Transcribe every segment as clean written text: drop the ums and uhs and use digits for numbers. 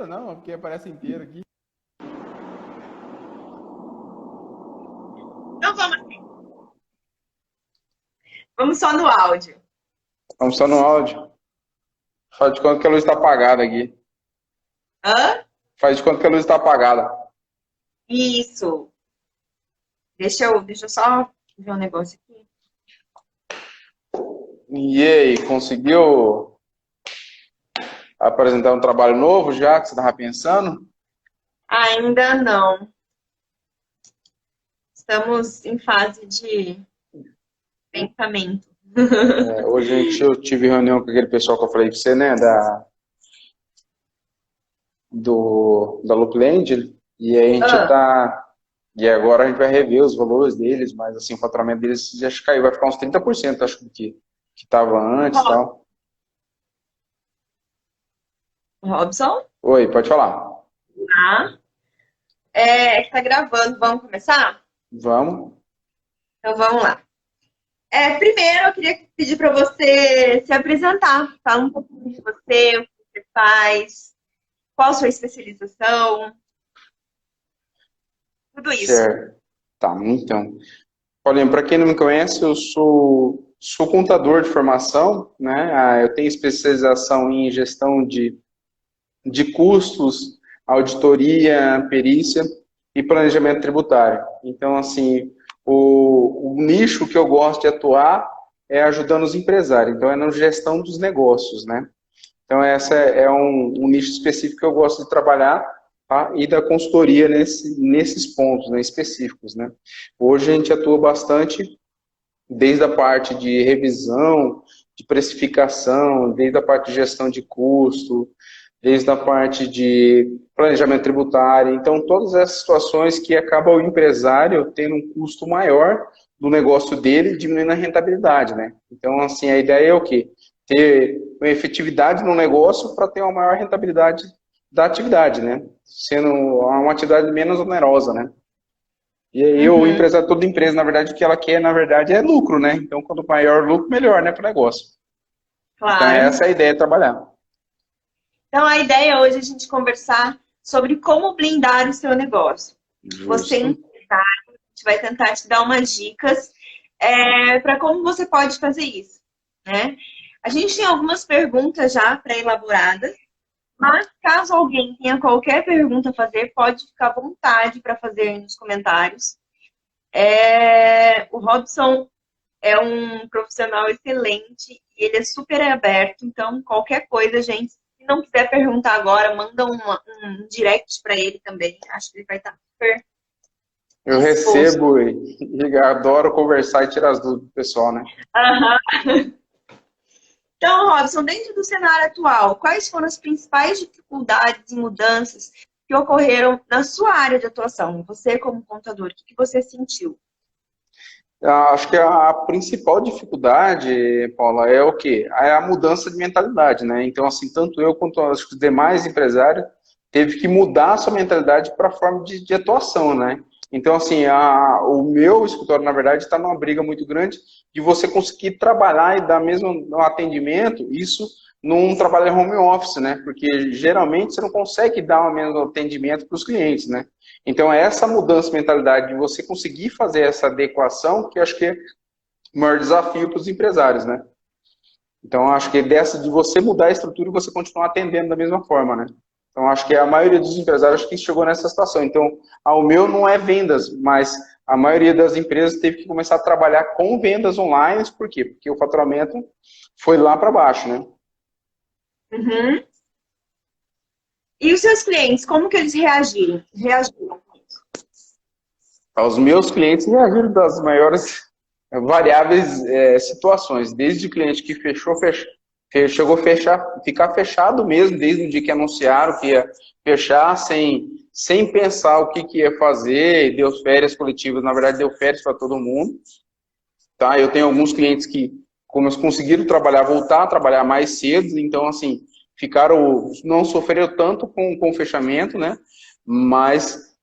Não, porque aparece inteiro aqui. Então vamos só no áudio. Vamos só no áudio. Faz de conta que a luz está apagada aqui. Hã? Faz de conta que a luz está apagada. Isso. Deixa eu só ver um negócio aqui. E aí, conseguiu apresentar um trabalho novo já que você estava pensando? Ainda não. Estamos em fase de pensamento. Hoje eu tive reunião com aquele pessoal que eu falei para você, né? Da Loopland. E aí a gente Ah, tá. E agora a gente vai rever os valores deles, mas assim, o faturamento deles já acho que caiu, vai ficar uns 30%, acho que estava antes e Rob- tal. Robson? Oi, pode falar. Tá. Que tá gravando. Vamos começar? Vamos. Então vamos lá. Primeiro eu queria pedir para você se apresentar. Fala um pouquinho de você, o que você faz, qual a sua especialização, tudo isso. Certo. Tá, então. Paulinho, para quem não me conhece, eu sou contador de formação, né? Eu tenho especialização em gestão de custos, auditoria, perícia e planejamento tributário. Então, assim, o nicho que eu gosto de atuar é ajudando os empresários, então é na gestão dos negócios, né? Então, essa é um nicho específico que eu gosto de trabalhar, tá? E da consultoria nesses pontos, né, específicos, né? Hoje a gente atua bastante desde a parte de revisão, de precificação, desde a parte de gestão de custo, desde a parte de planejamento tributário. Então, todas essas situações que acabam o empresário tendo um custo maior do negócio dele, diminuindo a rentabilidade, né? Então, assim, a ideia é o quê? Ter uma efetividade no negócio para ter uma maior rentabilidade da atividade, né? Sendo uma atividade menos onerosa, né? E aí o Uhum, empresário, toda empresa, na verdade, o que ela quer, na verdade, é lucro, né? Então, quanto maior o lucro, melhor, né, para o negócio. Então, claro. essa é a ideia de trabalhar. Então a ideia hoje é a gente conversar sobre como blindar o seu negócio. Você, Justo. a gente vai tentar te dar umas dicas para como você pode fazer isso, né? A gente tem algumas perguntas já pré-elaboradas, mas caso alguém tenha qualquer pergunta a fazer, pode ficar à vontade para fazer aí nos comentários. O Robson é um profissional excelente e ele é super aberto, então qualquer coisa, gente, se não quiser perguntar agora, manda um direct para ele também. Acho que ele vai estar super Eu disposto. recebo e adoro conversar e tirar as dúvidas do pessoal, né? Aham. Então, Robson, dentro do cenário atual, quais foram as principais dificuldades e mudanças que ocorreram na sua área de atuação? Você, como contador, o que você sentiu? Acho que a principal dificuldade, Paula, é o quê? É a mudança de mentalidade, né? Então, assim, tanto eu quanto os demais empresários teve que mudar a sua mentalidade para a forma de atuação, né? Então, assim, o meu escritório, na verdade, está numa briga muito grande de você conseguir trabalhar e dar mesmo um atendimento, isso num trabalho em home office, né? Porque geralmente você não consegue dar o mesmo atendimento para os clientes, né? Então, é essa mudança de mentalidade de você conseguir fazer essa adequação que eu acho que é o maior desafio para os empresários, né? Então, eu acho que dessa de você mudar a estrutura e você continuar atendendo da mesma forma, né? Então, acho que a maioria dos empresários que chegou nessa situação. Então, o meu não é vendas, mas a maioria das empresas teve que começar a trabalhar com vendas online, por quê? Porque o faturamento foi lá para baixo, né? Uhum. E os seus clientes, como que eles reagiram? Os meus clientes reagiram das maiores variáveis situações, desde o cliente que chegou a ficar fechado mesmo, desde o dia que anunciaram que ia fechar, sem pensar o que ia fazer, deu férias coletivas, na verdade deu férias para todo mundo. Tá? Eu tenho alguns clientes que, como eles conseguiram trabalhar, voltar a trabalhar mais cedo, então assim, não sofreram tanto com o fechamento, né? Mas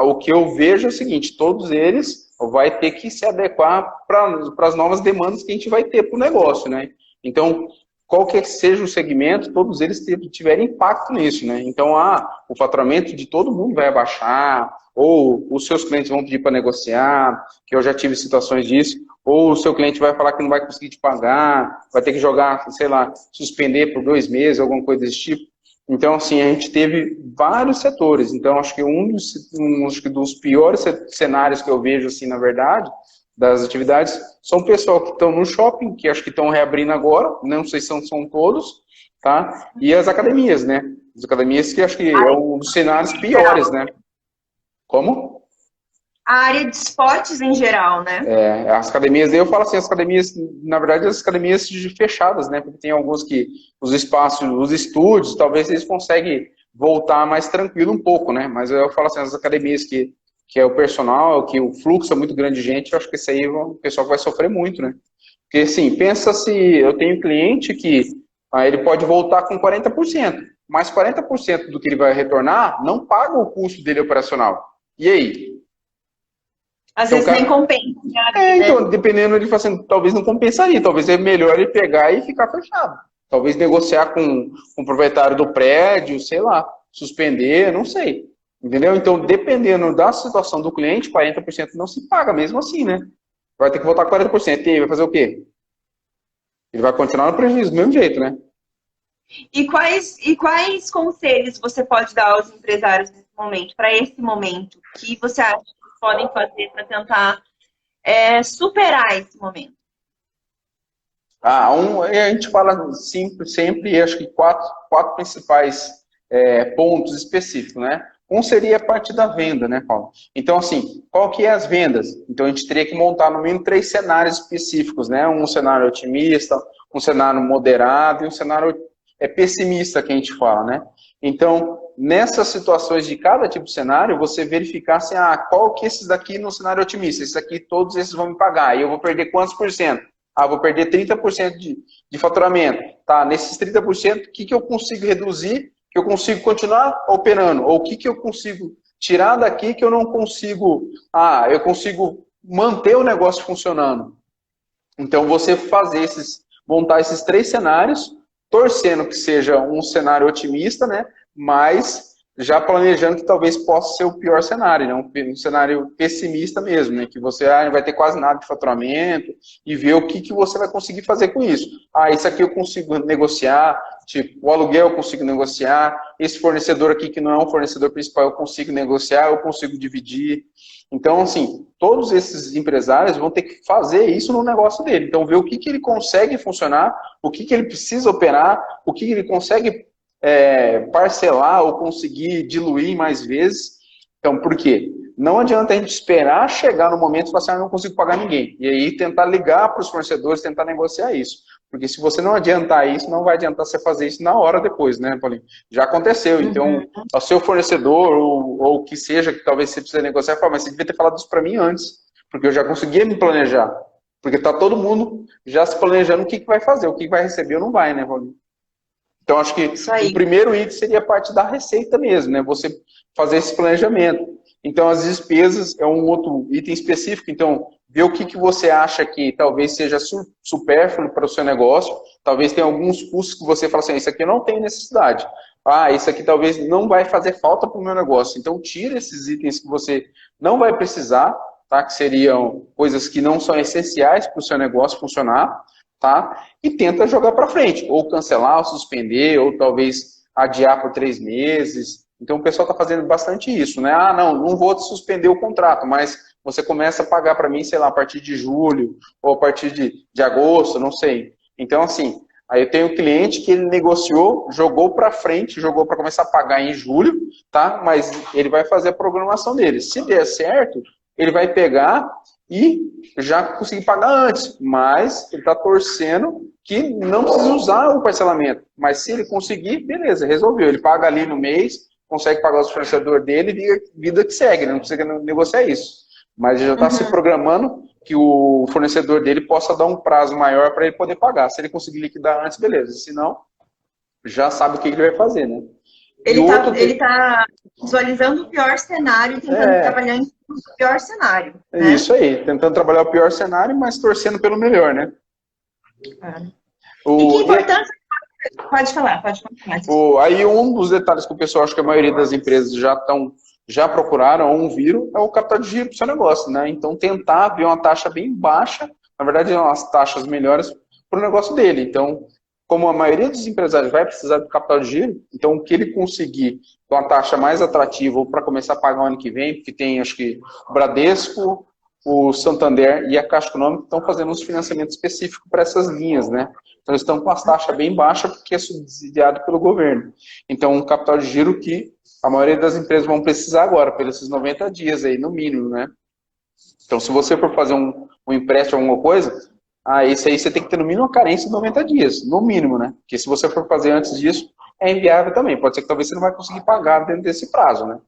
o que eu vejo é o seguinte, todos eles vai ter que se adequar para as novas demandas que a gente vai ter para o negócio, né? Então, qual que seja o segmento, todos eles tiverem impacto nisso, né? Então, o faturamento de todo mundo vai abaixar, ou os seus clientes vão pedir para negociar, que eu já tive situações disso, ou o seu cliente vai falar que não vai conseguir te pagar, vai ter que jogar, sei lá, suspender por 2 meses, alguma coisa desse tipo. Então, assim, a gente teve vários setores. Então, acho que acho que dos piores cenários que eu vejo, assim, na verdade, das atividades, são o pessoal que estão no shopping, que acho que estão reabrindo agora, não sei se são todos, tá? E as academias, né? As academias que acho que é um dos cenários piores, né? Como? A área de esportes em geral, né? As academias, daí eu falo assim, as academias, na verdade, as academias fechadas, né? Porque tem alguns que os espaços, os estúdios, talvez eles conseguem voltar mais tranquilo um pouco, né? Mas eu falo assim, as academias que é o personal, que o fluxo é muito grande de gente, eu acho que isso aí o pessoal vai sofrer muito, né? Porque assim, pensa se eu tenho um cliente que ele pode voltar com 40%, mas 40% do que ele vai retornar não paga o custo dele operacional. E aí? Às vezes nem compensa. Então, dependendo, ele fala assim, talvez não compensaria, talvez é melhor ele pegar e ficar fechado. Talvez negociar com o proprietário do prédio, sei lá, suspender, não sei. Entendeu? Então, dependendo da situação do cliente, 40% não se paga mesmo assim, né? Vai ter que voltar 40%. E aí, vai fazer o quê? Ele vai continuar no prejuízo do mesmo jeito, né? E quais conselhos você pode dar aos empresários nesse momento, para esse momento, que você acha que podem fazer para tentar superar esse momento? A gente fala sempre, acho que quatro principais pontos específicos, né? Um seria a parte da venda, né, Paulo? Então, assim, qual que é as vendas? Então, a gente teria que montar no mínimo 3 cenários específicos, né? Um cenário otimista, um cenário moderado e um cenário pessimista, que a gente fala, né? Então, nessas situações de cada tipo de cenário, você verificar assim, qual que esses daqui no cenário otimista, esses aqui, todos esses vão me pagar, e eu vou perder quantos por cento? Vou perder 30% de faturamento. Tá, nesses 30%, o que eu consigo reduzir, que eu consigo continuar operando? Ou o que eu consigo tirar daqui que eu não consigo... eu consigo manter o negócio funcionando. Então, você montar esses 3 cenários, torcendo que seja um cenário otimista, né? Mas já planejando que talvez possa ser o pior cenário, né? Um cenário pessimista mesmo, né? Que você não vai ter quase nada de faturamento e ver o que você vai conseguir fazer com isso. Isso aqui eu consigo negociar, tipo, o aluguel eu consigo negociar, esse fornecedor aqui que não é um fornecedor principal eu consigo negociar, eu consigo dividir. Então, assim, todos esses empresários vão ter que fazer isso no negócio dele. Então, ver o que ele consegue funcionar, o que ele precisa operar, o que ele consegue parcelar ou conseguir diluir mais vezes. Então, por quê? Não adianta a gente esperar chegar no momento e falar assim, não consigo pagar ninguém. E aí tentar ligar para os fornecedores, tentar negociar isso. Porque se você não adiantar isso, não vai adiantar você fazer isso na hora depois, né, Paulinho? Já aconteceu. Então, o seu fornecedor, ou o que seja, que talvez você precise negociar, fala, mas você devia ter falado isso para mim antes, porque eu já conseguia me planejar. Porque está todo mundo já se planejando o que vai fazer, o que vai receber ou não vai, né, Paulinho? Então, acho que o primeiro item seria a parte da receita mesmo, né? Você fazer esse planejamento. Então, as despesas é um outro item específico. Então, ver o que você acha que talvez seja supérfluo para o seu negócio. Talvez tenha alguns custos que você fala assim, isso aqui eu não tenho necessidade. Isso aqui talvez não vai fazer falta para o meu negócio. Então, tira esses itens que você não vai precisar, tá? Que seriam coisas que não são essenciais para o seu negócio funcionar. Tá? E tenta jogar para frente, ou cancelar, ou suspender, ou talvez adiar por 3 meses. Então o pessoal está fazendo bastante isso, né? Não vou suspender o contrato, mas você começa a pagar para mim, sei lá, a partir de julho, ou a partir de agosto, não sei. Então, assim, aí eu tenho um cliente que ele negociou, jogou para frente, jogou para começar a pagar em julho, tá? Mas ele vai fazer a programação dele. Se der certo, ele vai pegar e já conseguir pagar antes, mas ele está torcendo que não precisa usar o parcelamento. Mas se ele conseguir, beleza, resolveu. Ele paga ali no mês, consegue pagar os fornecedores dele e vida que segue, não precisa negociar isso. Mas ele já está se programando que o fornecedor dele possa dar um prazo maior para ele poder pagar. Se ele conseguir liquidar antes, beleza. Se não, já sabe o que ele vai fazer, né? Ele tá visualizando o pior cenário e tentando trabalhar em o pior cenário. Né? Isso aí, tentando trabalhar o pior cenário, mas torcendo pelo melhor, né? E que importância Pode falar, pode continuar. Aí um dos detalhes que o pessoal, acho que a maioria das empresas já procuraram ou viram, é o capital de giro para o seu negócio, né? Então tentar ver uma taxa bem baixa, na verdade umas taxas melhores para o negócio dele. Então, como a maioria dos empresários vai precisar do capital de giro, então o que ele conseguir com uma taxa mais atrativa para começar a pagar o ano que vem, porque tem acho que o Bradesco, o Santander e a Caixa Econômica estão fazendo uns financiamentos específicos para essas linhas, né? Então eles estão com as taxas bem baixas porque é subsidiado pelo governo. Então um capital de giro que a maioria das empresas vão precisar agora, pelos esses 90 dias aí, no mínimo, né? Então se você for fazer um empréstimo, alguma coisa, esse aí você tem que ter no mínimo uma carência de 90 dias, no mínimo, né? Porque se você for fazer antes disso, é inviável também. Pode ser que talvez você não vai conseguir pagar dentro desse prazo, né?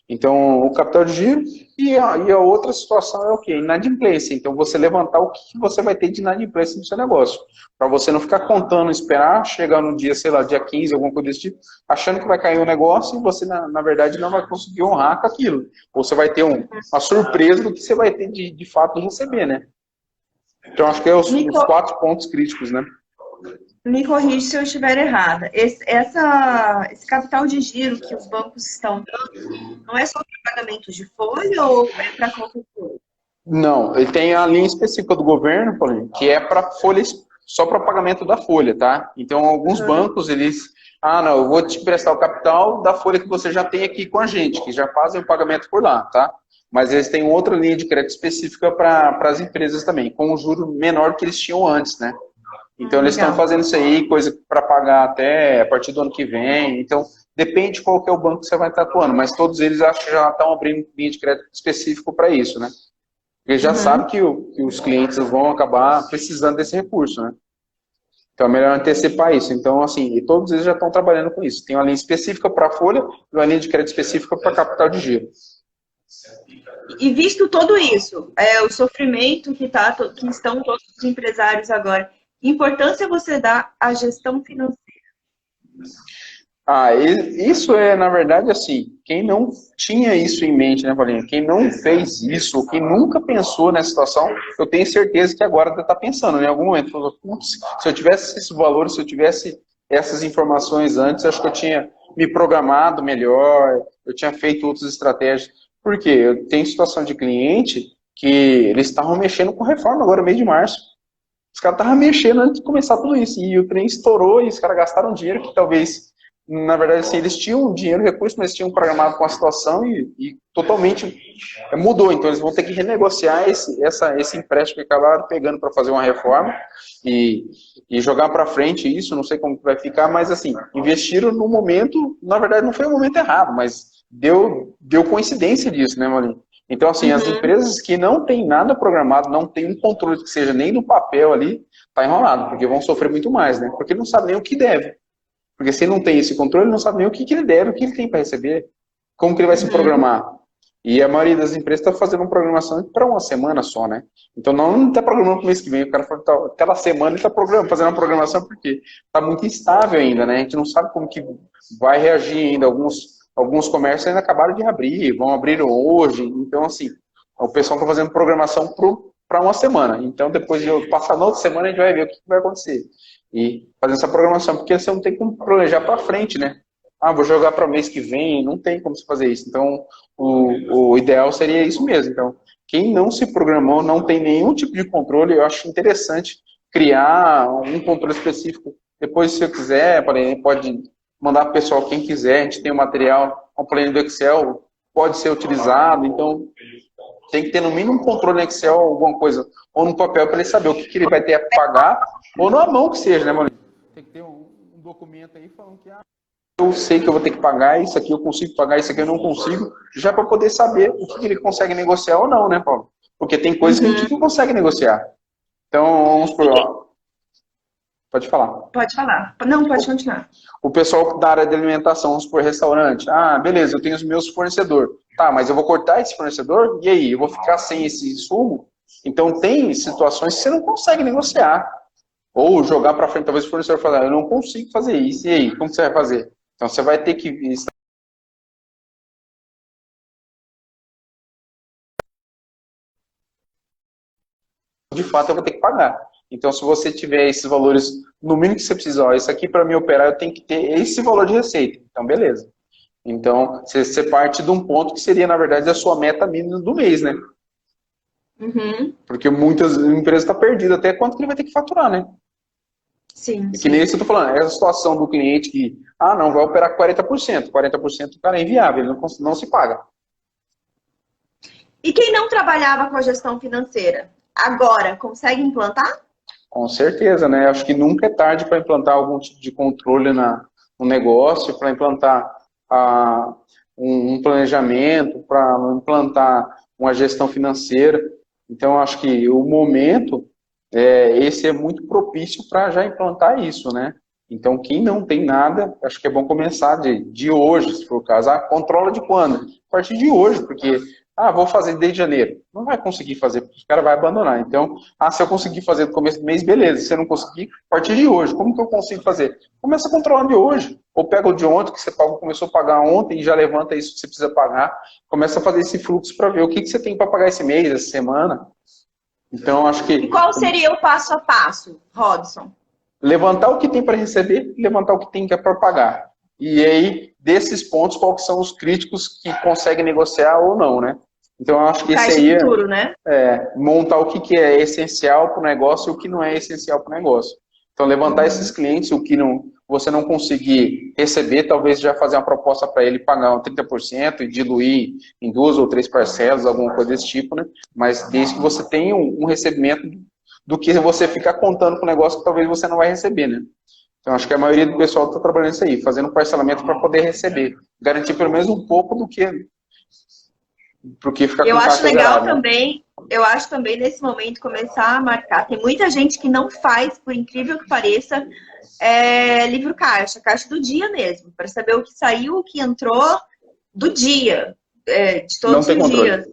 Então, o capital de giro e a outra situação é o quê? Inadimplência. Então, você levantar o que você vai ter de inadimplência no seu negócio. Para você não ficar contando, esperar chegar no dia, sei lá, dia 15, alguma coisa desse tipo, achando que vai cair um negócio e você, na verdade, não vai conseguir honrar com aquilo. Ou você vai ter uma surpresa do que você vai ter de fato de receber, né? Então, acho que é os 4 pontos críticos, né? Me corrige se eu estiver errada. Esse capital de giro que os bancos estão dando, não é só para pagamento de folha ou é para qualquer coisa? Não, ele tem a linha específica do governo, Paulinho, que é para folhas, só para pagamento da folha, tá? Então, alguns bancos, eles... não, eu vou te emprestar o capital da folha que você já tem aqui com a gente, que já fazem o pagamento por lá, tá? Mas eles têm outra linha de crédito específica para as empresas também, com um juro menor que eles tinham antes, né? Então, eles estão fazendo isso aí, coisa para pagar até a partir do ano que vem. Então, depende de qual que é o banco que você vai estar atuando, mas todos eles acho que já estão abrindo linha de crédito específico para isso, né? Porque já sabe que os clientes vão acabar precisando desse recurso, né? Então, é melhor antecipar isso. Então, assim, e todos eles já estão trabalhando com isso. Tem uma linha específica para a folha e uma linha de crédito específica para capital de giro. E visto tudo isso, o sofrimento que estão todos os empresários agora, que importância você dá à gestão financeira? Isso é, na verdade, assim, quem não tinha isso em mente, né, Paulinho? Quem não fez isso, ou quem nunca pensou nessa situação, eu tenho certeza que agora está pensando, né, em algum momento. Falou, se eu tivesse esses valores, se eu tivesse essas informações antes, acho que eu tinha me programado melhor, eu tinha feito outras estratégias. Por quê? Eu tenho situação de cliente que eles estavam mexendo com reforma agora, mês de março. Os caras estavam mexendo antes de começar tudo isso, e o trem estourou, e os caras gastaram dinheiro que talvez... Na verdade, assim, eles tinham dinheiro, recurso, mas tinham programado com a situação e totalmente mudou. Então, eles vão ter que renegociar esse empréstimo que acabaram pegando para fazer uma reforma e jogar para frente isso. Não sei como vai ficar, mas, assim, investiram no momento, na verdade, não foi o momento errado, mas deu coincidência disso, né, Marinho? Então, assim, as empresas que não têm nada programado, não tem um controle que seja nem no papel ali, tá enrolado, porque vão sofrer muito mais, né? Porque não sabem nem o que deve. Porque se ele não tem esse controle, ele não sabe nem o que ele deve, o que ele tem para receber, como que ele vai se programar. E a maioria das empresas está fazendo uma programação para uma semana só, né? Então não está programando para o mês que vem, o cara fala, aquela semana ele está fazendo uma programação porque está muito instável ainda, né? A gente não sabe como que vai reagir ainda. Alguns comércios ainda acabaram de abrir, vão abrir hoje. Então, assim, o pessoal está fazendo programação para uma semana. Então, depois de passar na outra semana, a gente vai ver o que vai acontecer. E fazer essa programação, porque você não tem como planejar para frente, né? Vou jogar para o mês que vem, não tem como você fazer isso. Então, o ideal seria isso mesmo. Então, quem não se programou, não tem nenhum tipo de controle, eu acho interessante criar um controle específico. Depois, se eu quiser, pode mandar para o pessoal, quem quiser, a gente tem um material, um plano do Excel, pode ser utilizado. Então, tem que ter no mínimo um controle no Excel, alguma coisa, ou no papel, para ele saber o que ele vai ter a pagar, ou na mão que seja, né, mano? Tem que ter um documento aí falando que eu sei que eu vou ter que pagar, isso aqui eu consigo pagar, isso aqui eu não consigo, já para poder saber o que ele consegue negociar ou não, né, Paulo? Porque tem coisas que a gente não consegue negociar. Então, vamos por lá. Pode falar. Pode falar. Não, pode continuar. O pessoal da área de alimentação, vamos por restaurante. Beleza, eu tenho os meus fornecedores. Tá, mas eu vou cortar esse fornecedor? E aí? Eu vou ficar sem esse insumo? Então, tem situações que você não consegue negociar. Ou jogar para frente, talvez o fornecedor falar, eu não consigo fazer isso. E aí? Como você vai fazer? Então, você vai ter que... De fato, eu vou ter que pagar. Então, se você tiver esses valores, no mínimo que você precisa, ó, isso aqui para me operar, eu tenho que ter esse valor de receita. Então, beleza. Então, você parte de um ponto que seria, na verdade, a sua meta mínima do mês, né? Uhum. Porque muitas empresas estão perdidas até quanto que ele vai ter que faturar, né? Sim, E que nem isso eu estou falando, essa situação do cliente que, não, vai operar 40%, 40% cara, é inviável, ele não se paga. E quem não trabalhava com a gestão financeira, agora consegue implantar? Com certeza, né? Acho que nunca é tarde para implantar algum tipo de controle no negócio, para implantar um planejamento, para implantar uma gestão financeira. Então, acho que o momento, esse é muito propício para já implantar isso, né? Então, quem não tem nada, acho que é bom começar de hoje, se for o caso. Controla de quando? A partir de hoje, porque, vou fazer desde janeiro. Não vai conseguir fazer, porque o cara vai abandonar. Então, se eu conseguir fazer no começo do mês, beleza. Se eu não conseguir, a partir de hoje. Como que eu consigo fazer? Começa a controlar de hoje. Ou pega o de ontem, que você começou a pagar ontem, e já levanta isso que você precisa pagar. Começa a fazer esse fluxo para ver o que você tem para pagar esse mês, essa semana. Então, acho que... E qual seria o passo a passo, Robson? Levantar o que tem para receber e levantar o que tem para pagar. E aí, desses pontos, quais que são os críticos que conseguem negociar ou não, né? Então, eu acho que esse aí futuro, né? Montar o que é essencial para o negócio e o que não é essencial para o negócio. Então, levantar esses clientes, o que você não conseguir receber, talvez já fazer uma proposta para ele pagar um 30% e diluir em 2 ou 3 parcelas, alguma coisa desse tipo, né? Mas desde que você tenha um recebimento do que você ficar contando com o negócio que talvez você não vai receber, né? Então, acho que a maioria do pessoal está trabalhando isso aí, fazendo parcelamento para poder receber. Garantir pelo menos um pouco do que... Porque fica eu com acho legal zerado, também, eu acho também nesse momento começar a marcar. Tem muita gente que não faz, por incrível que pareça, livro caixa do dia mesmo, para saber o que saiu, o que entrou do dia, de todos os dias.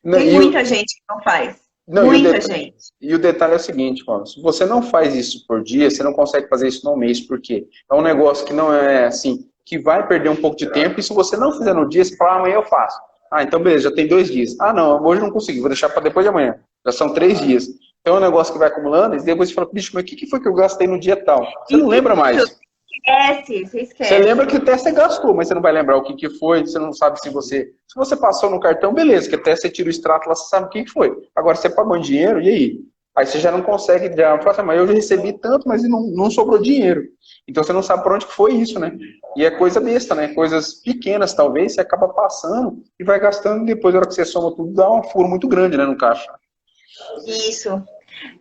Tem muita gente que não faz. Muita gente. E o detalhe é o seguinte, Paulo, se você não faz isso por dia, você não consegue fazer isso no mês, porque é um negócio que não é assim, que vai perder um pouco de tempo, e se você não fizer no dia, você fala, amanhã eu faço. Então beleza, já tem 2 dias. Não, hoje eu não consegui, vou deixar para depois de amanhã. Já são 3 dias. Então é um negócio que vai acumulando, e depois você fala, bicho, mas o que foi que eu gastei no dia tal? Você não lembra mais. Você esquece. Você lembra que até você gastou, mas você não vai lembrar o que foi, você não sabe se você passou no cartão, beleza, que até você tira o extrato lá, você sabe o que foi. Agora você pagou em dinheiro, e aí? Aí você já não consegue, já fala, mas eu já recebi tanto, mas não sobrou dinheiro. Então você não sabe por onde que foi isso, né? E é coisa besta, né? Coisas pequenas, talvez, você acaba passando e vai gastando, e depois, na hora que você soma tudo, dá um furo muito grande, né, no caixa. Isso.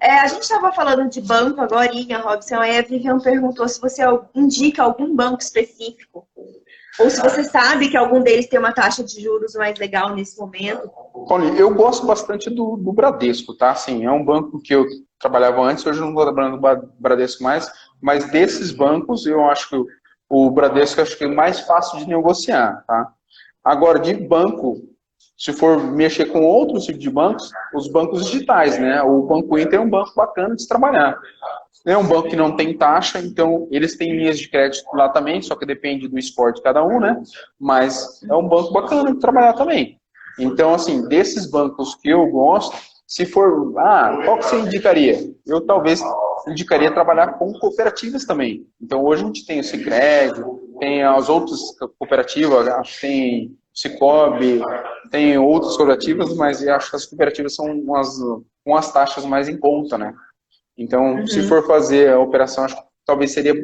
A gente estava falando de banco agora, Robson, aí a Vivian perguntou se você indica algum banco específico, ou se você sabe que algum deles tem uma taxa de juros mais legal nesse momento. Paulinho, eu gosto bastante do Bradesco, tá? Assim, é um banco que eu trabalhava antes, hoje eu não estou trabalhando no Bradesco mais, mas desses bancos, eu acho que o Bradesco acho que é mais fácil de negociar, tá? Agora, de banco, se for mexer com outros tipos de bancos, os bancos digitais, né? O Banco Inter é um banco bacana de se trabalhar. É um banco que não tem taxa, então eles têm linhas de crédito lá também, só que depende do esporte de cada um, né? Mas é um banco bacana de trabalhar também. Então, assim, desses bancos que eu gosto, se for, qual que você indicaria? Eu talvez indicaria trabalhar com cooperativas também. Então, hoje a gente tem o Sicredi, tem as outras cooperativas, acho que tem Cicobi, tem outras cooperativas, mas eu acho que as cooperativas são umas taxas mais em conta, né? Então, se for fazer a operação, acho que talvez seria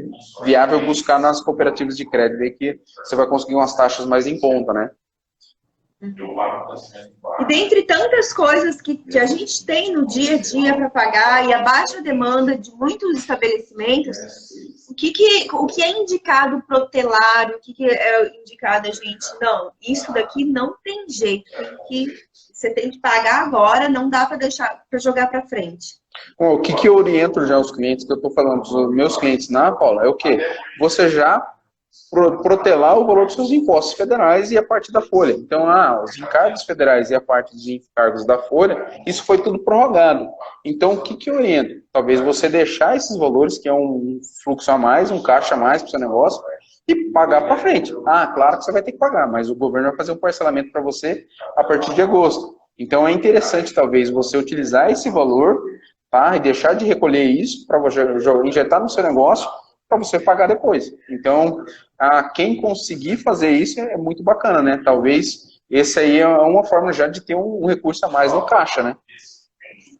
viável buscar nas cooperativas de crédito, aí que você vai conseguir umas taxas mais em conta, né? E dentre tantas coisas que a gente tem no dia a dia para pagar e a baixa demanda de muitos estabelecimentos, o que é indicado protelar, o que é indicado a gente? Não, isso daqui não tem jeito, você tem que pagar agora, não dá para deixar para jogar para frente. Bom, o que eu oriento já aos clientes, que eu estou falando para os meus clientes Paula, é o quê? Você já protelar o valor dos seus impostos federais e a parte da folha. Então, os encargos federais e a parte dos encargos da folha, isso foi tudo prorrogado. Então, o que eu oriento? Talvez você deixar esses valores, que é um fluxo a mais, um caixa a mais para o seu negócio, e pagar para frente. Claro que você vai ter que pagar, mas o governo vai fazer um parcelamento para você a partir de agosto. Então, é interessante, talvez, você utilizar esse valor tá? E deixar de recolher isso para você injetar no seu negócio para você pagar depois. Então, quem conseguir fazer isso é muito bacana, né? Talvez esse aí é uma forma já de ter um recurso a mais no caixa, né?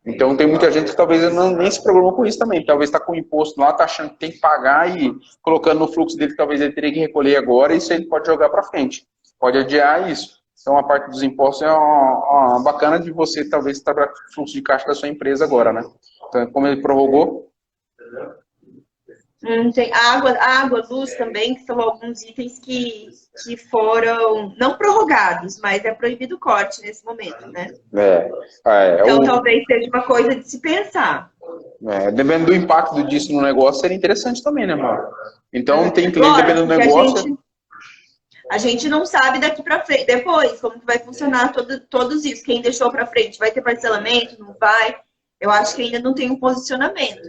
Então tem muita gente que talvez nem se programou com isso também. Talvez está com o imposto lá, está achando que tem que pagar e colocando no fluxo dele, talvez ele teria que recolher agora, e isso ele pode jogar para frente. Pode adiar isso. Então a parte dos impostos é uma bacana de você talvez trabalhar com o fluxo de caixa da sua empresa agora, né? Então, como ele prorrogou. Tem água, luz também, que são alguns itens que foram não prorrogados, mas é proibido o corte nesse momento, né? Então talvez seja uma coisa de se pensar. Dependendo do impacto disso no negócio, seria interessante também, né, mano? Então tem cliente dependendo do negócio. A gente não sabe daqui para frente, depois, como que vai funcionar todos isso. Quem deixou para frente, vai ter parcelamento, não vai? Eu acho que ainda não tem um posicionamento.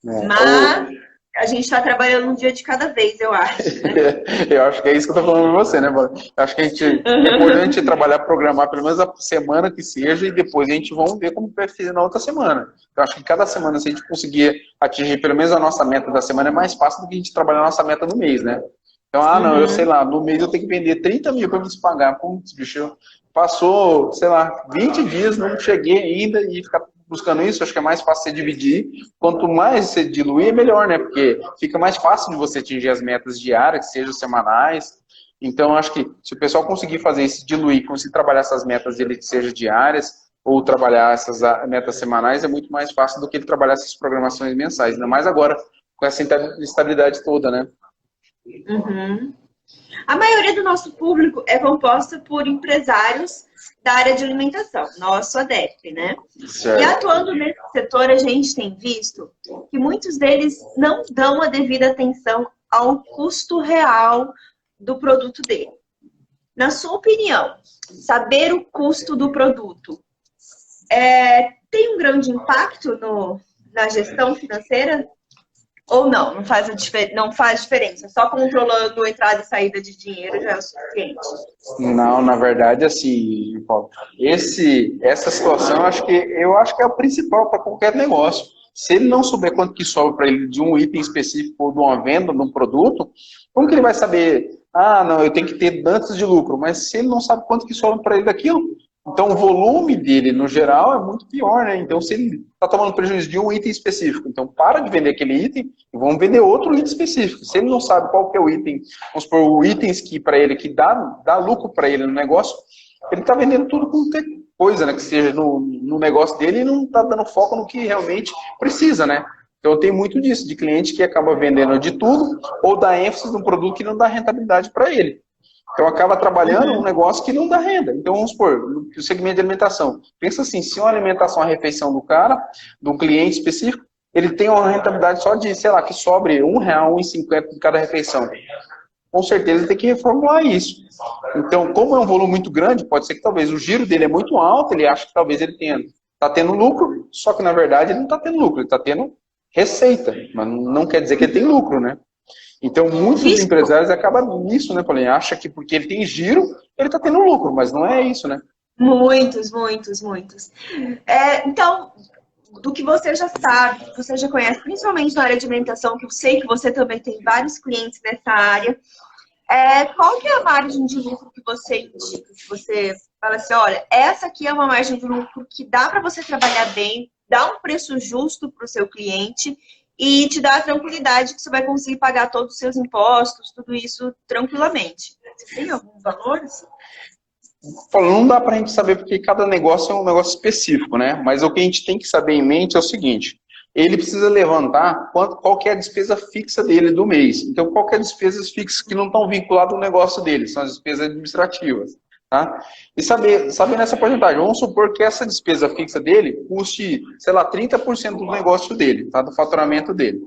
Mas a gente está trabalhando um dia de cada vez, eu acho. Né? Eu acho que é isso que eu estou falando com você, né, mano? Eu acho que é importante trabalhar, programar pelo menos a semana que seja, e depois a gente vamos ver como vai ser na outra semana. Eu acho que cada semana, se a gente conseguir atingir pelo menos a nossa meta da semana, é mais fácil do que a gente trabalhar a nossa meta do mês, né? Então, não, eu sei lá, no mês eu tenho que vender 30 mil para me pagar. Putz, bicho, passou, sei lá, 20 dias, não cheguei ainda e ficar buscando isso, acho que é mais fácil você dividir. Quanto mais você diluir, é melhor, né? Porque fica mais fácil de você atingir as metas diárias, que sejam semanais. Então, acho que se o pessoal conseguir fazer isso, diluir, conseguir trabalhar essas metas dele, que sejam diárias, ou trabalhar essas metas semanais, é muito mais fácil do que ele trabalhar essas programações mensais. Ainda mais agora, com essa instabilidade toda, né? Uhum. A maioria do nosso público é composta por empresários da área de alimentação, nosso ADEP, né? Certo. E atuando nesse setor, a gente tem visto que muitos deles não dão a devida atenção ao custo real do produto dele. Na sua opinião, saber o custo do produto tem um grande impacto na gestão financeira? Ou não? Não faz diferença? Só controlando a entrada e saída de dinheiro já é o suficiente? Não, na verdade, assim, Paulo, essa situação eu acho que é a principal para qualquer negócio. Se ele não souber quanto que sobra para ele de um item específico ou de uma venda de um produto, como que ele vai saber? Não, eu tenho que ter tantos de lucro, mas se ele não sabe quanto que sobra para ele daquilo, então o volume dele, no geral, é muito pior, né? Então, se ele está tomando prejuízo de um item específico, então para de vender aquele item e vamos vender outro item específico. Se ele não sabe qual que é o item, vamos supor, itens que para ele, que dá lucro para ele no negócio, ele está vendendo tudo com coisa, né? Que seja no negócio dele e não está dando foco no que realmente precisa, né? Então tem muito disso, de cliente que acaba vendendo de tudo ou dá ênfase num produto que não dá rentabilidade para ele. Então acaba trabalhando um negócio que não dá renda. Então vamos supor, no segmento de alimentação. Pensa assim, se uma alimentação, a refeição do cara, do cliente específico, ele tem uma rentabilidade só de, sei lá, que sobre R$1, R$1,50 de cada refeição. Com certeza ele tem que reformular isso. Então, como é um volume muito grande, pode ser que talvez o giro dele é muito alto, ele acha que talvez ele está tendo lucro, só que na verdade ele não está tendo lucro, ele está tendo receita. Mas não quer dizer que ele tem lucro, né? Então, muitos empresários acabam nisso, né, Paulinho? Acha que porque ele tem giro, ele está tendo lucro, mas não é isso, né? Muitos. Então, do que você já sabe, que você já conhece, principalmente na área de alimentação, que eu sei que você também tem vários clientes nessa área, qual que é a margem de lucro que você indica? Que você fala assim, olha, essa aqui é uma margem de lucro que dá para você trabalhar bem, dá um preço justo para o seu cliente e te dá a tranquilidade que você vai conseguir pagar todos os seus impostos, tudo isso tranquilamente. Você tem algum valor? Assim? Não dá para a gente saber porque cada negócio é um negócio específico, né? Mas o que a gente tem que saber em mente é o seguinte, ele precisa levantar qual que é a despesa fixa dele do mês. Então, qual que é as despesas fixas que não estão vinculadas ao negócio dele, são as despesas administrativas. Tá? E saber nessa porcentagem, vamos supor que essa despesa fixa dele custe, sei lá, 30% do negócio dele, tá? Do faturamento dele.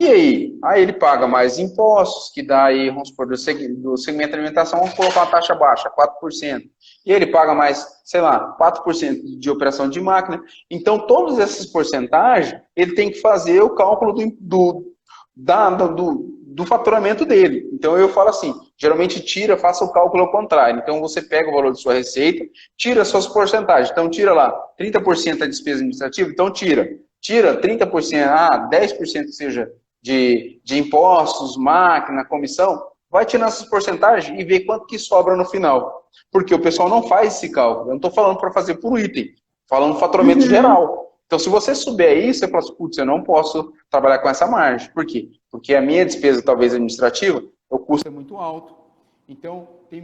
E aí ele paga mais impostos, que dá aí, vamos supor, do segmento de alimentação, vamos colocar uma taxa baixa, 4%. E ele paga mais, sei lá, 4% de operação de máquina. Então, todas essas porcentagens, ele tem que fazer o cálculo do faturamento dele. Então, eu falo assim, geralmente faça o cálculo ao contrário. Então, você pega o valor de sua receita, tira as suas porcentagens. Então, tira lá, 30% é despesa administrativa, então tira tira 30%, 10% seja de impostos, máquina, comissão, vai tirando essas porcentagens e ver quanto que sobra no final. Porque o pessoal não faz esse cálculo. Eu não estou falando para fazer por item, falando faturamento geral. Então, se você souber isso, você fala assim, putz, eu não posso trabalhar com essa margem. Por quê? Porque a minha despesa, talvez administrativa, o custo é muito alto. Então, tem...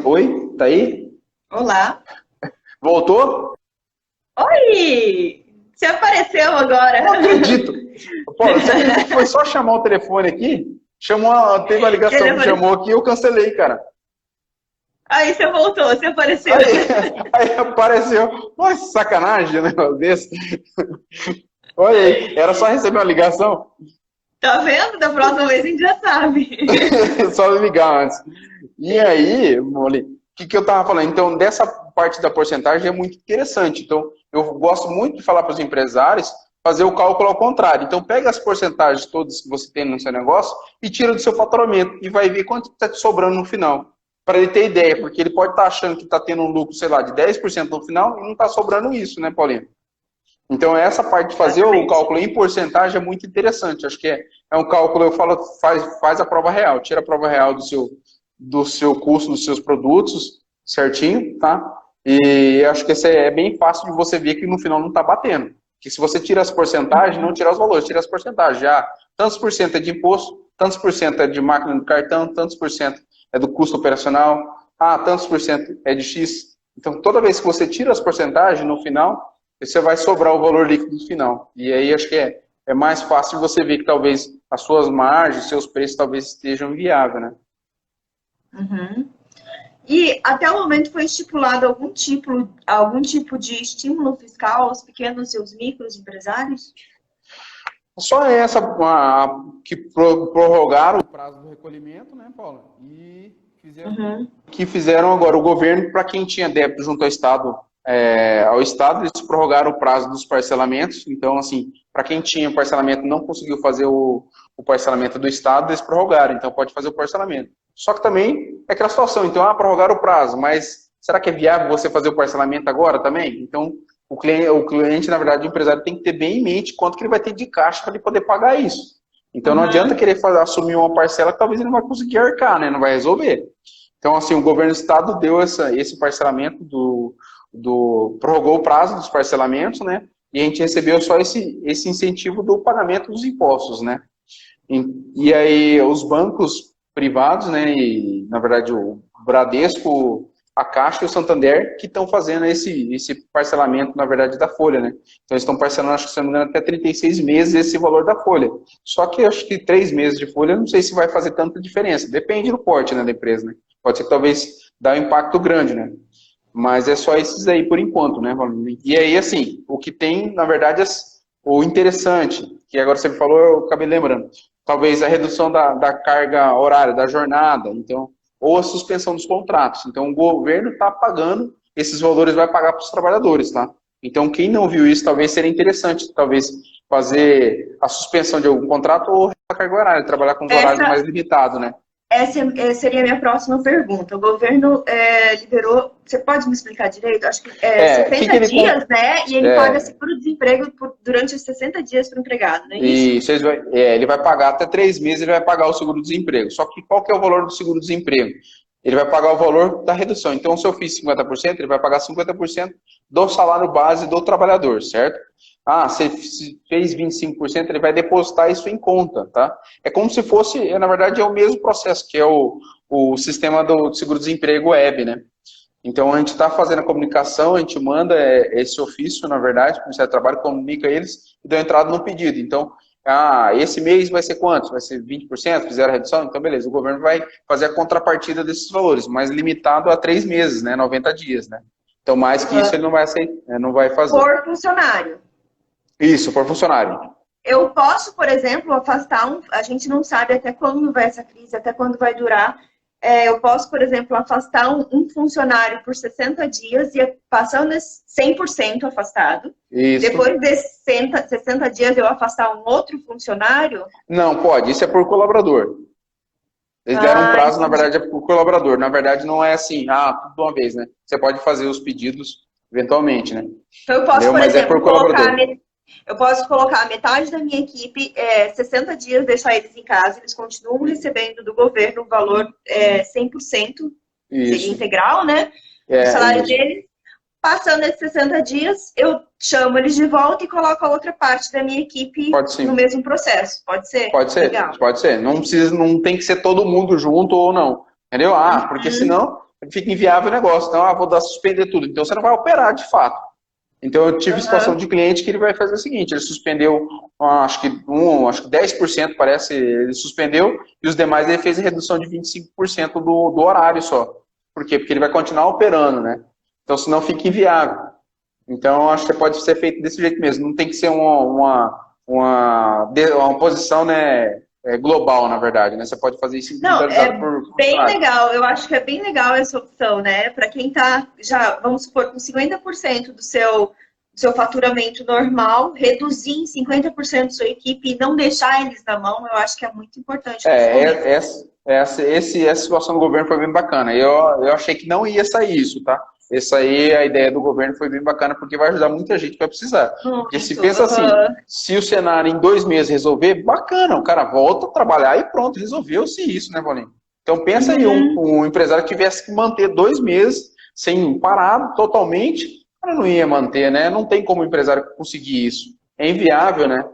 Oi? Tá aí? Olá. Voltou? Oi! Você apareceu agora. Não acredito. Pô, foi só chamar o telefone aqui, teve uma ligação que chamou aqui e eu cancelei, cara. Aí você voltou, você apareceu. Aí apareceu. Nossa, sacanagem, né? Desse. Olha aí, era só receber uma ligação. Tá vendo? Da próxima vez a gente já sabe. Só ligar antes. E aí, Molly, o que eu tava falando? Então, dessa parte da porcentagem é muito interessante. Então, eu gosto muito de falar para os empresários fazer o cálculo ao contrário. Então, pega as porcentagens todas que você tem no seu negócio e tira do seu faturamento e vai ver quanto está te sobrando no final. Para ele ter ideia, porque ele pode estar achando que está tendo um lucro, sei lá, de 10% no final e não está sobrando isso, né, Paulinho? Então, essa parte de fazer o cálculo em porcentagem é muito interessante. Acho que é um cálculo, eu falo, faz a prova real, tira a prova real do seu custo, dos seus produtos, certinho, tá? E acho que esse é bem fácil de você ver que no final não está batendo. Que se você tira as porcentagens, não tira os valores, tira as porcentagens. Já tantos por cento é de imposto, tantos por cento é de máquina de cartão, tantos por cento é do custo operacional, tantos por cento é de X. Então, toda vez que você tira as porcentagens, no final, você vai sobrar o valor líquido no final. E aí, acho que é mais fácil você ver que talvez as suas margens, seus preços talvez estejam viáveis, né? Uhum. E até o momento foi estipulado algum tipo de estímulo fiscal aos pequenos e aos micros empresários? Só essa que prorrogaram o prazo do recolhimento, né, Paula? E fizeram agora o governo, para quem tinha débito junto ao Estado, eles prorrogaram o prazo dos parcelamentos. Então, assim, para quem tinha parcelamento e não conseguiu fazer o parcelamento do Estado, eles prorrogaram, então pode fazer o parcelamento. Só que também é aquela situação, então, prorrogaram o prazo, mas será que é viável você fazer o parcelamento agora também? Então, o cliente, na verdade, o empresário tem que ter bem em mente quanto que ele vai ter de caixa para ele poder pagar isso. Então, não adianta querer assumir uma parcela que talvez ele não vai conseguir arcar, né? Não vai resolver. Então, assim, o governo do Estado deu esse parcelamento prorrogou o prazo dos parcelamentos, né? E a gente recebeu só esse incentivo do pagamento dos impostos, né? E aí, os bancos privados, né? E, na verdade, o Bradesco, a Caixa e o Santander que estão fazendo esse parcelamento, na verdade, da folha, né? Então, eles estão parcelando, acho que, se não me engano, até 36 meses esse valor da folha. Só que, acho que 3 meses de folha, não sei se vai fazer tanta diferença. Depende do porte, né, da empresa, né? Pode ser que talvez dê um impacto grande, né? Mas é só esses aí, por enquanto, né, Valmir? E aí, assim, o que tem, na verdade, o interessante, que agora você me falou, eu acabei lembrando, talvez a redução da carga horária, da jornada, então, ou a suspensão dos contratos. Então, o governo está pagando, esses valores vai pagar para os trabalhadores, tá? Então, quem não viu isso, talvez seria interessante, talvez, fazer a suspensão de algum contrato ou a carga horária, trabalhar com os horários mais limitados, né? Essa seria a minha próxima pergunta. O governo liberou... Você pode me explicar direito? Acho que 60 dias, né? E ele paga seguro-desemprego durante os 60 dias para o empregado, não é isso? Isso, ele vai pagar até 3 meses, ele vai pagar o seguro-desemprego. Só que qual que é o valor do seguro-desemprego? Ele vai pagar o valor da redução. Então, se eu fiz 50%, ele vai pagar 50% do salário base do trabalhador, certo? Se fez 25%, ele vai depositar isso em conta, tá? É como se fosse, na verdade, é o mesmo processo, que é o sistema do seguro-desemprego web, né? Então, a gente está fazendo a comunicação, a gente manda esse ofício, na verdade, o Ministério do Trabalho comunica eles e dá entrada no pedido. Então, esse mês vai ser quanto? Vai ser 20%? Fizeram a redução? Então, beleza, o governo vai fazer a contrapartida desses valores, mas limitado a 3 meses, né? 90 dias, né? Então, mais que isso, ele não vai aceitar, não vai fazer. Por funcionário. Isso, por funcionário. Eu posso, por exemplo, afastar a gente não sabe até quando vai essa crise, até quando vai durar. Eu posso, por exemplo, afastar um funcionário por 60 dias e passando 100% afastado. Isso. Depois de 60 dias eu afastar um outro funcionário? Não, pode. Isso é por colaborador. Eles deram um prazo, na verdade, é por colaborador. Na verdade, não é assim, tudo de uma vez, né? Você pode fazer os pedidos eventualmente, né? Então eu posso, por exemplo, Eu posso colocar metade da minha equipe, 60 dias, deixar eles em casa, eles continuam recebendo do governo o valor 100%, seria integral, né? O salário deles. Passando esses 60 dias, eu chamo eles de volta e coloco a outra parte da minha equipe no mesmo processo. Pode ser? Pode ser, legal. Pode ser. Não tem que ser todo mundo junto ou não. Entendeu? Porque senão fica inviável o negócio. Então, vou suspender tudo. Então, você não vai operar de fato. Então, eu tive situação de cliente que ele vai fazer o seguinte, ele suspendeu, acho que 10% parece, ele suspendeu, e os demais ele fez a redução de 25% do horário só. Por quê? Porque ele vai continuar operando, né? Então, senão fica inviável. Então, acho que pode ser feito desse jeito mesmo. Não tem que ser uma posição, né, global, na verdade, né? Você pode fazer isso por bem legal. Eu acho que é bem legal essa opção, né? Para quem está já, vamos supor, com 50% do seu faturamento normal, reduzir em 50% sua equipe e não deixar eles na mão, eu acho que é muito importante. Essa situação do governo foi bem bacana. Eu achei que não ia sair isso, tá? Essa aí, a ideia do governo foi bem bacana, porque vai ajudar muita gente que vai precisar. Porque se pensa assim, se o cenário em 2 meses resolver, bacana, o cara volta a trabalhar e pronto, resolveu-se isso, né, Paulinho? Então pensa aí, um empresário que tivesse que manter 2 meses sem parar totalmente, o cara não ia manter, né? Não tem como o empresário conseguir isso. É inviável, né?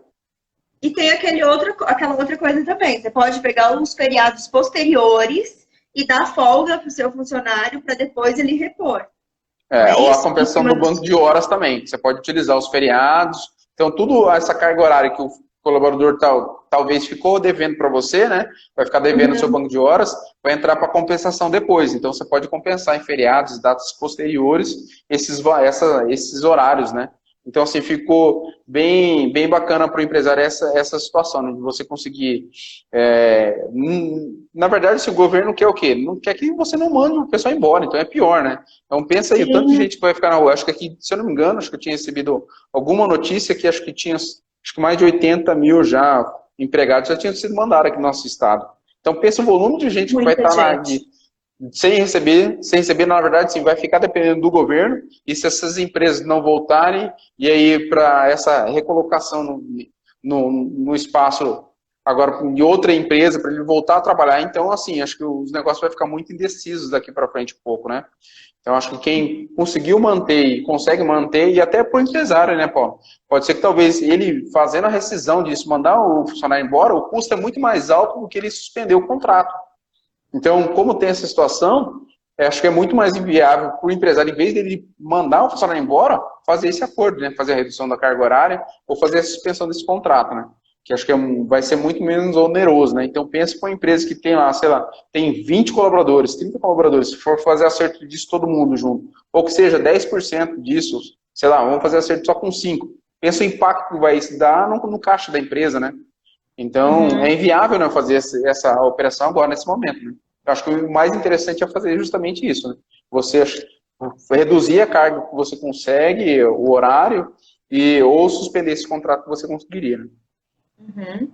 E tem aquela outra coisa também. Você pode pegar os feriados posteriores e dar folga para o seu funcionário para depois ele repor. Ou a compensação do banco de horas também. Você pode utilizar os feriados. Então, tudo essa carga horária que o colaborador talvez ficou devendo para você, né? Vai ficar devendo no seu banco de horas, vai entrar para compensação depois. Então, você pode compensar em feriados, datas posteriores, esses horários, né? Então, assim, ficou bem bacana para o empresário essa situação, né, de você conseguir... na verdade, se o governo quer o quê? Não quer que você não mande o pessoal embora, então é pior, né? Então, pensa aí, o tanto de gente que vai ficar na rua. Acho que aqui, se eu não me engano, acho que eu tinha recebido alguma notícia que acho que mais de 80 mil já empregados já tinham sido mandados aqui no nosso estado. Então, pensa o volume de gente que vai estar lá sem receber, na verdade, sim, vai ficar dependendo do governo, e se essas empresas não voltarem, e aí para essa recolocação no espaço agora de outra empresa, para ele voltar a trabalhar, então, assim, acho que os negócios vão ficar muito indecisos daqui para frente um pouco, né? Então, acho que quem conseguiu manter e consegue manter, e até para o empresário, né, Paulo? Pode ser que talvez ele, fazendo a rescisão disso, mandar o funcionário embora, o custo é muito mais alto do que ele suspender o contrato. Então, como tem essa situação, acho que é muito mais inviável para o empresário, em vez dele mandar o funcionário embora, fazer esse acordo, né? Fazer a redução da carga horária ou fazer a suspensão desse contrato, né? Que acho que vai ser muito menos oneroso, né? Então, pensa com uma empresa que tem lá, sei lá, tem 20 colaboradores, 30 colaboradores, se for fazer acerto disso todo mundo junto, ou que seja 10% disso, sei lá, vamos fazer acerto só com 5. Pensa o impacto que vai dar no caixa da empresa, né? Então, é inviável, né, fazer essa operação agora, nesse momento, né? Eu acho que o mais interessante é fazer justamente isso, né? Você reduzir a carga que você consegue, o horário, ou suspender esse contrato que você conseguiria, né?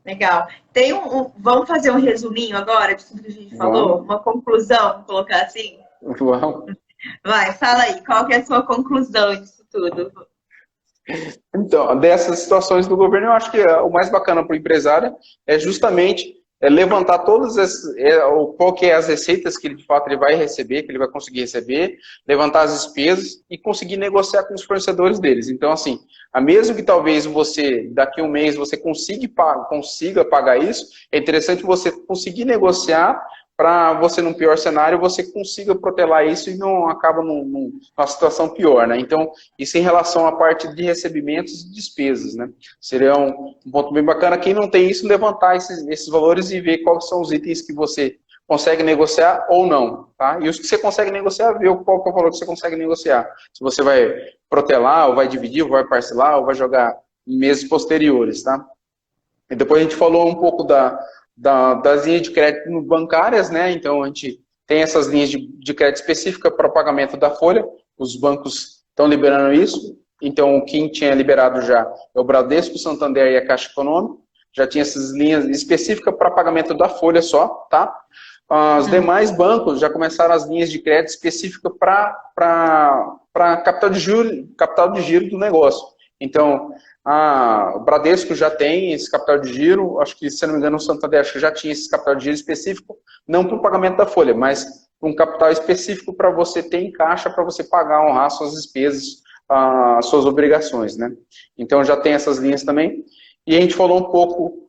Legal. Vamos fazer um resuminho agora de tudo que a gente falou? Uma conclusão, vamos colocar assim? Vamos. Vai, fala aí, qual que é a sua conclusão disso tudo? Então, dessas situações do governo, eu acho que o mais bacana para o empresário é justamente levantar todas qual que é as receitas que ele, de fato ele vai receber, que ele vai conseguir receber, levantar as despesas e conseguir negociar com os fornecedores deles. Então, assim, mesmo que talvez você, daqui a um mês, você consiga pagar isso, é interessante você conseguir negociar para você, num pior cenário, você consiga protelar isso e não acaba numa situação pior, né? Então, isso em relação à parte de recebimentos e despesas, né? Seria um ponto bem bacana. Quem não tem isso, levantar esses valores e ver quais são os itens que você consegue negociar ou não, tá? E os que você consegue negociar, ver qual que é o valor que você consegue negociar. Se você vai protelar, ou vai dividir, ou vai parcelar, ou vai jogar em meses posteriores, tá? E depois a gente falou um pouco das linhas de crédito bancárias, né? Então, a gente tem essas linhas de crédito específica para o pagamento da folha, os bancos estão liberando isso, então quem tinha liberado já é o Bradesco, o Santander e a Caixa Econômica, já tinha essas linhas específicas para pagamento da folha só, tá? Os demais bancos já começaram as linhas de crédito específicas para capital de giro do negócio. Então, o Bradesco já tem esse capital de giro, acho que, se não me engano, o Santander acho que já tinha esse capital de giro específico, não para o pagamento da folha, mas um capital específico para você ter em caixa, para você pagar, honrar suas despesas, as suas obrigações, né? Então, já tem essas linhas também. E a gente falou um pouco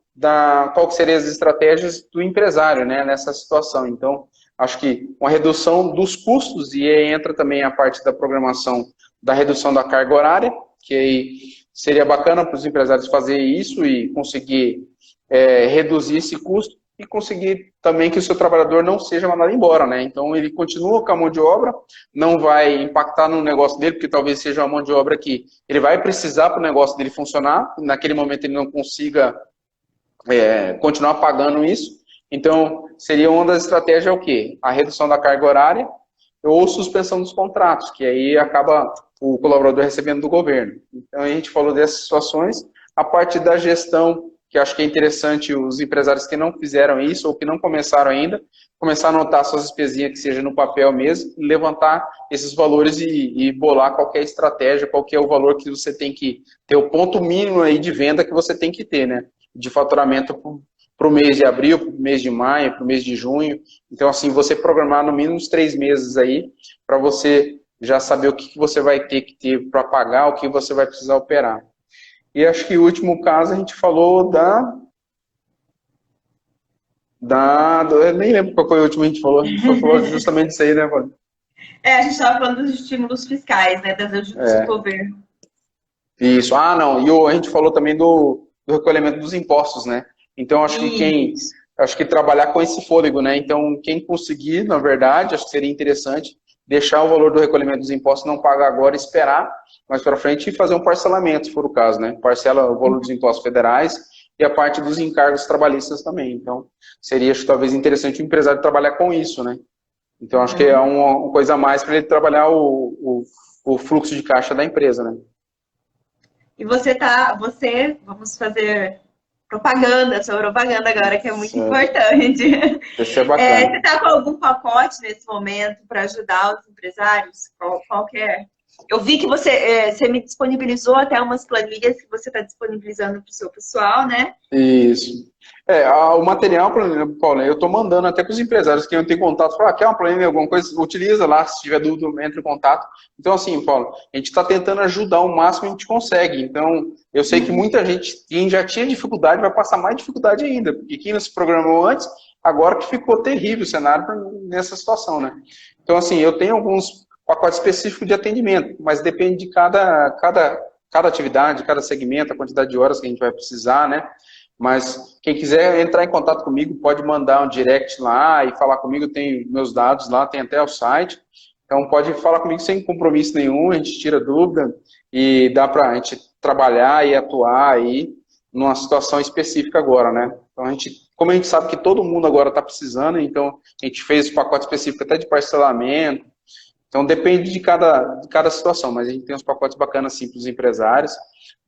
qual que seriam as estratégias do empresário, né, nessa situação. Então, acho que uma redução dos custos, e aí entra também a parte da programação da redução da carga horária, que aí seria bacana para os empresários fazer isso e conseguir reduzir esse custo e conseguir também que o seu trabalhador não seja mandado embora, né? Então, ele continua com a mão de obra, não vai impactar no negócio dele, porque talvez seja uma mão de obra que ele vai precisar para o negócio dele funcionar, naquele momento ele não consiga continuar pagando isso. Então, seria uma das estratégias o quê? A redução da carga horária ou suspensão dos contratos, que aí acaba o colaborador recebendo do governo. Então, a gente falou dessas situações. A parte da gestão, que acho que é interessante os empresários que não fizeram isso ou que não começaram ainda, começar a anotar suas despesinhas, que seja no papel mesmo, levantar esses valores e bolar qualquer estratégia, qual que é o valor que você tem que ter, o ponto mínimo aí de venda que você tem que ter, né? De faturamento para o mês de abril, para o mês de maio, para o mês de junho. Então, assim, você programar no mínimo uns 3 meses aí, para você já saber o que você vai ter que ter para pagar, o que você vai precisar operar. E acho que o último caso a gente falou eu nem lembro qual foi o último que a gente falou. A gente falou justamente disso aí, né, Paulo? A gente estava falando dos estímulos fiscais, né, das ajudas do governo. Isso. Não, e a gente falou também do recolhimento dos impostos, né? Então, acho que trabalhar com esse fôlego, né? Então, quem conseguir, na verdade, acho que seria interessante deixar o valor do recolhimento dos impostos, não pagar agora, esperar mais para frente e fazer um parcelamento, se for o caso, né? Parcela o valor dos impostos federais e a parte dos encargos trabalhistas também. Então, seria, acho, talvez interessante o empresário trabalhar com isso, né? Então, acho que é uma coisa a mais para ele trabalhar o fluxo de caixa da empresa, né? E vamos fazer propaganda, sua propaganda agora, que é muito importante. Isso é bacana. Você está com algum pacote nesse momento para ajudar os empresários? Qual que é? Eu vi que você me disponibilizou até umas planilhas que você está disponibilizando para o seu pessoal, né? Isso. O material, Paulo, eu estou mandando até para os empresários que eu tenho contato, falar, quer uma planilha, alguma coisa, utiliza lá, se tiver dúvida, entre em contato. Então, assim, Paulo, a gente está tentando ajudar o máximo que a gente consegue. Então, eu sei que muita gente, quem já tinha dificuldade, vai passar mais dificuldade ainda, porque quem não se programou antes, agora que ficou terrível o cenário nessa situação, né? Então, assim, eu tenho alguns pacotes específicos de atendimento, mas depende de cada atividade, cada segmento, a quantidade de horas que a gente vai precisar, né? Mas quem quiser entrar em contato comigo, pode mandar um direct lá e falar comigo, tem meus dados lá, tem até o site. Então pode falar comigo sem compromisso nenhum, a gente tira dúvida e dá para a gente trabalhar e atuar aí numa situação específica agora, né? Então como a gente sabe que todo mundo agora está precisando, então a gente fez o pacote específico até de parcelamento. Então depende de cada situação, mas a gente tem uns pacotes bacanas assim para os empresários.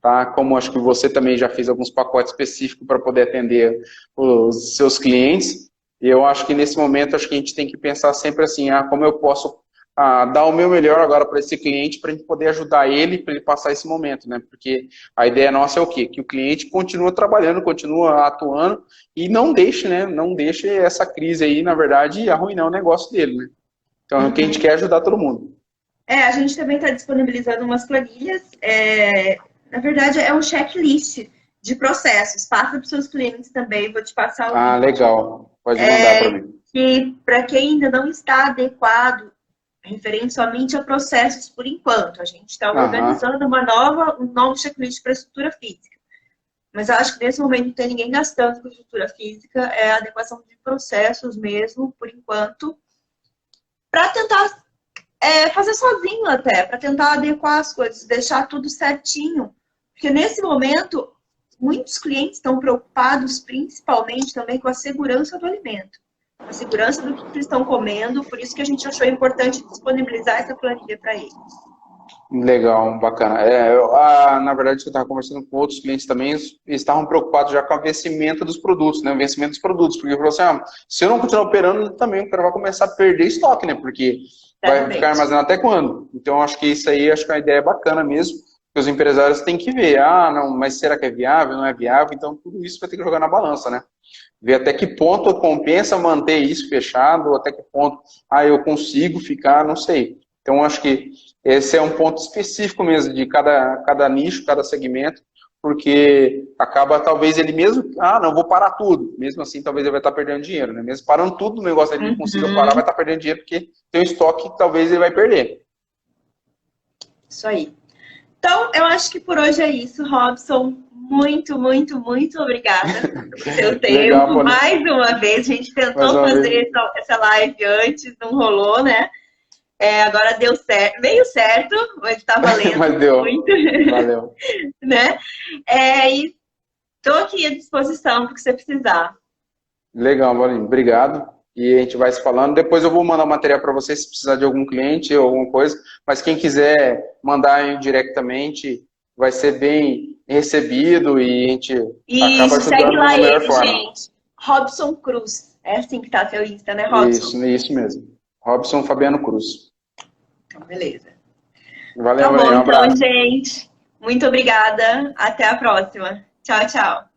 Tá? Como acho que você também já fez alguns pacotes específicos para poder atender os seus clientes, e eu acho que nesse momento acho que a gente tem que pensar sempre assim, como eu posso dar o meu melhor agora para esse cliente, para a gente poder ajudar ele, para ele passar esse momento, né? Porque a ideia nossa é o quê? Que o cliente continua trabalhando, continua atuando e não deixe, né? Não deixe essa crise aí, na verdade, arruinar o negócio dele, né? Então, o que a gente quer é ajudar todo mundo. A gente também está disponibilizando umas planilhas. Na verdade, é um checklist de processos. Passa para os seus clientes também, vou te passar o link. Legal. Pode mandar para mim. Que para quem ainda não está adequado, referente somente a processos por enquanto. A gente está organizando um novo checklist para a estrutura física. Mas eu acho que nesse momento não tem ninguém gastando com estrutura física, é a adequação de processos mesmo, por enquanto, para tentar fazer sozinho até, para tentar adequar as coisas, deixar tudo certinho. Porque nesse momento, muitos clientes estão preocupados principalmente também com a segurança do alimento, a segurança do que eles estão comendo, por isso que a gente achou importante disponibilizar essa planilha para eles. Legal, bacana. Na verdade, eu estava conversando com outros clientes também, eles estavam preocupados já com o vencimento dos produtos, né? O vencimento dos produtos, porque falou assim, se eu não continuar operando, também o cara vai começar a perder estoque, né? Porque vai ficar armazenado até quando? Então, acho que isso aí, acho que a ideia é bacana mesmo. que os empresários têm que ver, ah, não, mas será que é viável, não é viável? Então, tudo isso vai ter que jogar na balança, né? Ver até que ponto compensa manter isso fechado, ou até que ponto, ah, eu consigo ficar, não sei. Então, acho que esse é um ponto específico mesmo de cada nicho, cada segmento, porque acaba, talvez, ele mesmo, ah, não, vou parar tudo. Mesmo assim, talvez ele vai estar perdendo dinheiro, né? Mesmo parando tudo, o negócio ele não consiga parar, vai estar perdendo dinheiro, porque tem um estoque que talvez ele vai perder. Isso aí. Então, eu acho que por hoje é isso, Robson. Muito, muito, muito obrigada pelo seu Legal, tempo. Paulinho. Mais uma vez, a gente Mais tentou uma fazer vez. essa live antes, não rolou, né? Agora deu certo, meio certo, mas está valendo Mas deu. muito, Valeu. né? E estou aqui à disposição para o que você precisar. Legal, Paulinho. Obrigado. E a gente vai se falando. Depois eu vou mandar o material para você se precisar de algum cliente ou alguma coisa. Mas quem quiser mandar diretamente, vai ser bem recebido e a gente acaba Isso, segue ajudando lá da melhor ele, forma. gente. Robson Cruz. É assim que tá seu Insta, né, Robson? Isso mesmo. Robson Fabiano Cruz. Então, beleza. Valeu, Tá bom, Paulinho. Um então, abraço. gente. Muito obrigada. Até a próxima. Tchau, tchau.